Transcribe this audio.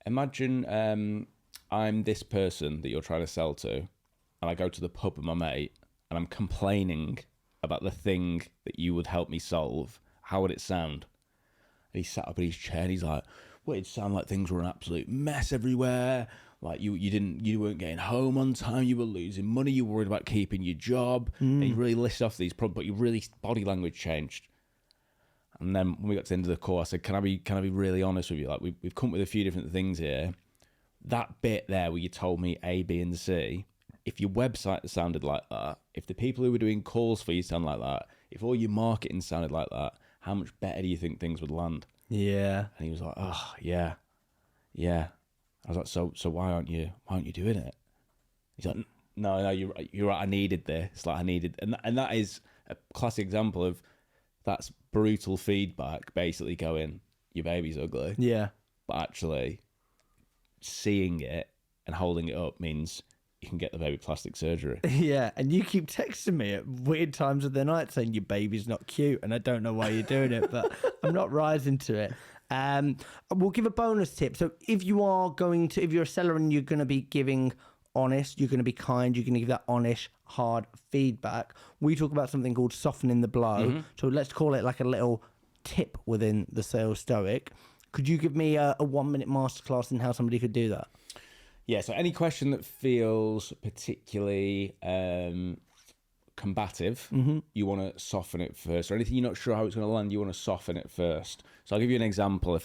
Imagine I'm this person that you're trying to sell to, and I go to the pub with my mate, and I'm complaining about the thing that you would help me solve. How would it sound? And he sat up in his chair and he's like, well, it'd sound like things were an absolute mess everywhere. Like you weren't getting home on time, you were losing money, you were worried about keeping your job. And he really listed off these problems, but your really body language changed. And then when we got to the end of the call, I said, can I be really honest with you? Like we've come up with a few different things here. That bit there where you told me A, B, and C, if your website sounded like that, if the people who were doing calls for you sound like that, if all your marketing sounded like that, how much better do you think things would land? Yeah. And he was like, oh, yeah. I was like, so why aren't you doing it? He's like, no, you're right. I needed this. Like and that is a classic example of that's brutal feedback, basically going, your baby's ugly. Yeah. But actually seeing it and holding it up means you can get the baby plastic surgery. Yeah, and you keep texting me at weird times of the night saying your baby's not cute, and I don't know why you're doing it, but I'm not rising to it. We'll give a bonus tip. So if you're a seller and you're going to be giving honest, you're going to be kind, you're going to give that honest, hard feedback, we talk about something called softening the blow. Mm-hmm. So let's call it like a little tip within the sales stoic. Could you give me a 1 minute masterclass in how somebody could do that? Yeah, so any question that feels particularly combative, you want to soften it first. Or anything you're not sure how it's going to land, you want to soften it first. So I'll give you an example. If